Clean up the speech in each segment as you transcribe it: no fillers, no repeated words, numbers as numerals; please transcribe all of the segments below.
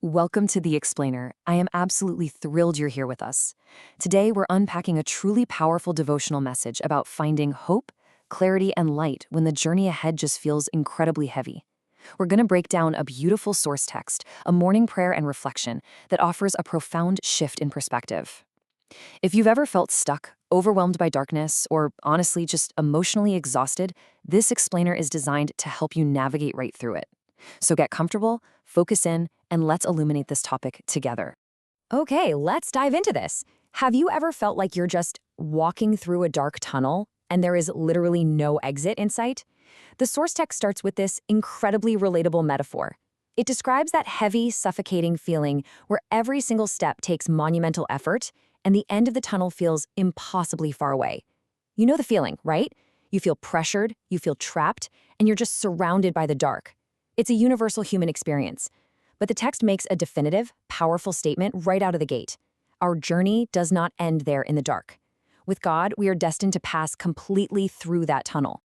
Welcome to The Explainer. I am absolutely thrilled you're here with us. Today, we're unpacking a truly powerful devotional message about finding hope, clarity, and light when the journey ahead just feels incredibly heavy. We're going to break down a beautiful source text, a morning prayer and reflection that offers a profound shift in perspective. If you've ever felt stuck, overwhelmed by darkness, or honestly just emotionally exhausted, this explainer is designed to help you navigate right through it. So get comfortable, focus in, and let's illuminate this topic together. Okay, let's dive into this. Have you ever felt like you're just walking through a dark tunnel and there is literally no exit in sight? The source text starts with this incredibly relatable metaphor. It describes that heavy, suffocating feeling where every single step takes monumental effort and the end of the tunnel feels impossibly far away. You know the feeling, right? You feel pressured, you feel trapped, and you're just surrounded by the dark. It's a universal human experience. But the text makes a definitive, powerful statement right out of the gate. Our journey does not end there in the dark. With God, we are destined to pass completely through that tunnel.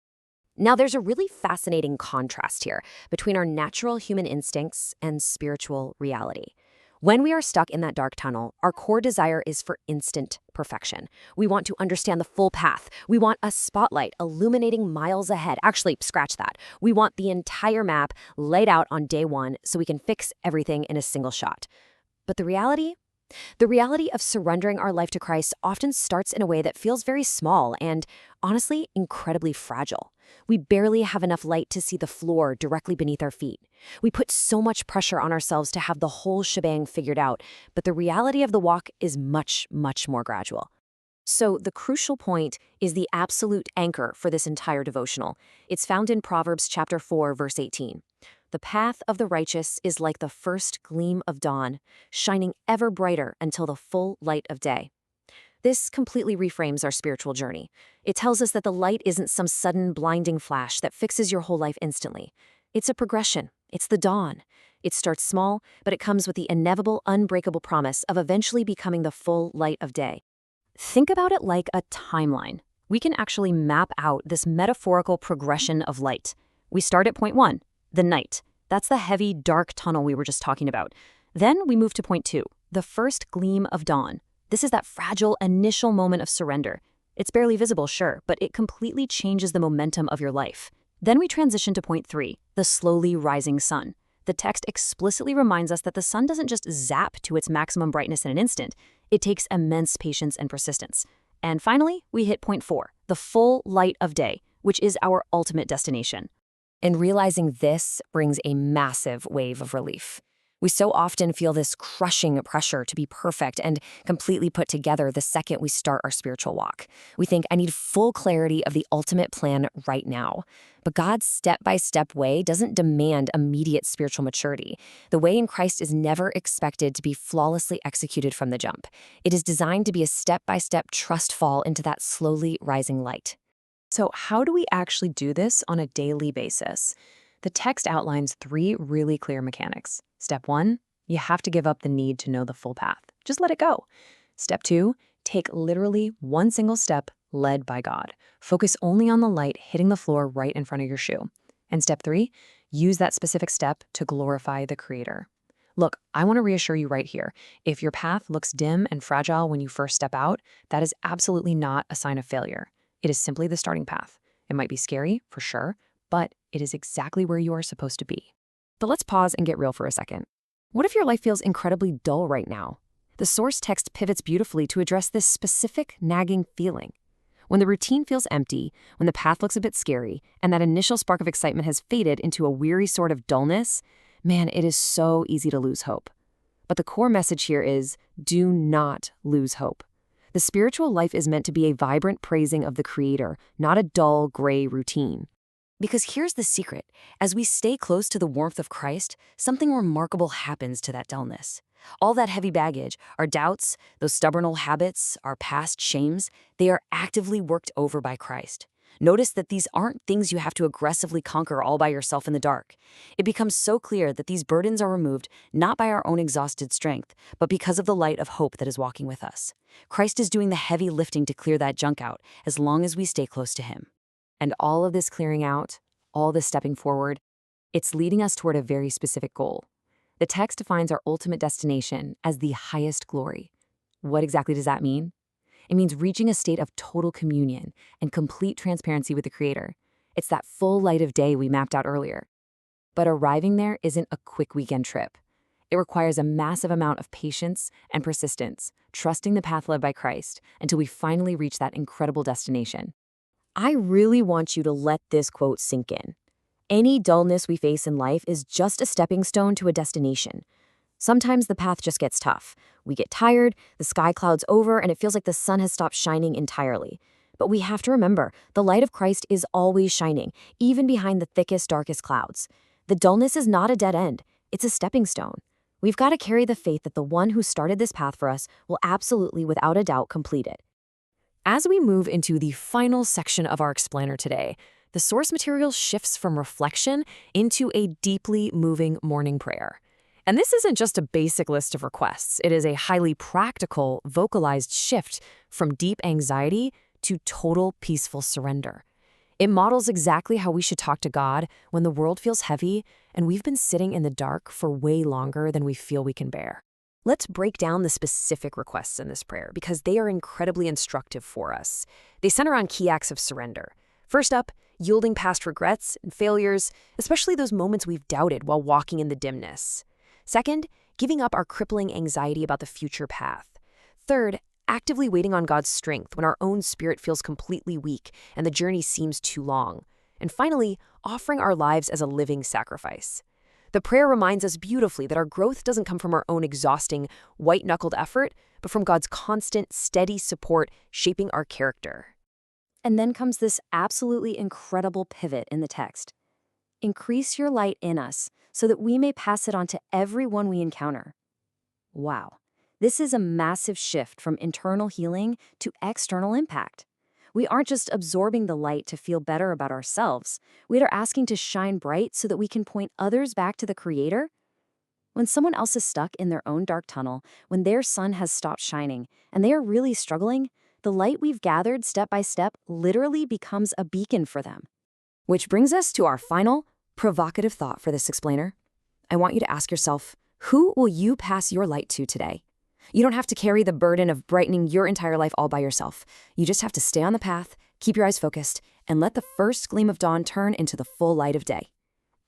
Now, there's a really fascinating contrast here between our natural human instincts and spiritual reality. When we are stuck in that dark tunnel, our core desire is for instant perfection. We want to understand the full path. We want a spotlight illuminating miles ahead. Actually, scratch that. We want the entire map laid out on day one so we can fix everything in a single shot. But the reality? The reality of surrendering our life to Christ often starts in a way that feels very small and, honestly, incredibly fragile. We barely have enough light to see the floor directly beneath our feet. We put so much pressure on ourselves to have the whole shebang figured out, but the reality of the walk is much, much more gradual. So the crucial point is the absolute anchor for this entire devotional. It's found in Proverbs chapter 4, verse 18. The path of the righteous is like the first gleam of dawn, shining ever brighter until the full light of day. This completely reframes our spiritual journey. It tells us that the light isn't some sudden blinding flash that fixes your whole life instantly. It's a progression. It's the dawn. It starts small, but it comes with the inevitable, unbreakable promise of eventually becoming the full light of day. Think about it like a timeline. We can actually map out this metaphorical progression of light. We start at point 1, the night. That's the heavy, dark tunnel we were just talking about. Then we move to point 2, the first gleam of dawn. This is that fragile initial moment of surrender. It's barely visible, sure, but it completely changes the momentum of your life. Then we transition to point 3, the slowly rising sun. The text explicitly reminds us that the sun doesn't just zap to its maximum brightness in an instant. It takes immense patience and persistence. And finally, we hit point 4, the full light of day, which is our ultimate destination. And realizing this brings a massive wave of relief. We so often feel this crushing pressure to be perfect and completely put together the second we start our spiritual walk. We think, I need full clarity of the ultimate plan right now. But God's step-by-step way doesn't demand immediate spiritual maturity. The way in Christ is never expected to be flawlessly executed from the jump. It is designed to be a step-by-step trust fall into that slowly rising light. So how do we actually do this on a daily basis? The text outlines 3 really clear mechanics. Step 1, you have to give up the need to know the full path. Just let it go. Step 2, take literally one single step led by God. Focus only on the light hitting the floor right in front of your shoe. And step 3, use that specific step to glorify the Creator. Look, I want to reassure you right here. If your path looks dim and fragile when you first step out, that is absolutely not a sign of failure. It is simply the starting path. It might be scary, for sure, but it is exactly where you are supposed to be. But let's pause and get real for a second. What if your life feels incredibly dull right now? The source text pivots beautifully to address this specific nagging feeling. When the routine feels empty, when the path looks a bit scary, and that initial spark of excitement has faded into a weary sort of dullness, man, it is so easy to lose hope. But the core message here is, do not lose hope. The spiritual life is meant to be a vibrant praising of the Creator, not a dull, gray routine. Because here's the secret. As we stay close to the warmth of Christ, something remarkable happens to that dullness. All that heavy baggage, our doubts, those stubborn old habits, our past shames, they are actively worked over by Christ. Notice that these aren't things you have to aggressively conquer all by yourself in the dark. It becomes so clear that these burdens are removed not by our own exhausted strength, but because of the light of hope that is walking with us. Christ is doing the heavy lifting to clear that junk out as long as we stay close to Him. And all of this clearing out, all this stepping forward, it's leading us toward a very specific goal. The text defines our ultimate destination as the highest glory. What exactly does that mean? It means reaching a state of total communion and complete transparency with the Creator. It's that full light of day we mapped out earlier. But arriving there isn't a quick weekend trip. It requires a massive amount of patience and persistence, trusting the path led by Christ until we finally reach that incredible destination. I really want you to let this quote sink in. Any dullness we face in life is just a stepping stone to a destination. Sometimes the path just gets tough. We get tired, the sky clouds over, and it feels like the sun has stopped shining entirely. But we have to remember, the light of Christ is always shining, even behind the thickest, darkest clouds. The dullness is not a dead end. It's a stepping stone. We've got to carry the faith that the one who started this path for us will absolutely, without a doubt, complete it. As we move into the final section of our explainer today, the source material shifts from reflection into a deeply moving morning prayer. And this isn't just a basic list of requests. It is a highly practical, vocalized shift from deep anxiety to total peaceful surrender. It models exactly how we should talk to God when the world feels heavy and we've been sitting in the dark for way longer than we feel we can bear. Let's break down the specific requests in this prayer because they are incredibly instructive for us. They center on key acts of surrender. First up, yielding past regrets and failures, especially those moments we've doubted while walking in the dimness. Second, giving up our crippling anxiety about the future path. Third, actively waiting on God's strength when our own spirit feels completely weak and the journey seems too long. And finally, offering our lives as a living sacrifice. The prayer reminds us beautifully that our growth doesn't come from our own exhausting, white-knuckled effort, but from God's constant, steady support shaping our character. And then comes this absolutely incredible pivot in the text. Increase your light in us so that we may pass it on to everyone we encounter. Wow. This is a massive shift from internal healing to external impact. We aren't just absorbing the light to feel better about ourselves. We are asking to shine bright so that we can point others back to the Creator. When someone else is stuck in their own dark tunnel, when their sun has stopped shining, and they are really struggling, the light we've gathered step by step literally becomes a beacon for them. Which brings us to our final, provocative thought for this explainer. I want you to ask yourself, who will you pass your light to today? You don't have to carry the burden of brightening your entire life all by yourself. You just have to stay on the path, keep your eyes focused, and let the first gleam of dawn turn into the full light of day.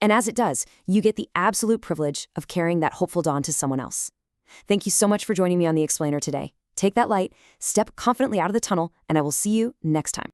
And as it does, you get the absolute privilege of carrying that hopeful dawn to someone else. Thank you so much for joining me on The Explainer today. Take that light, step confidently out of the tunnel, and I will see you next time.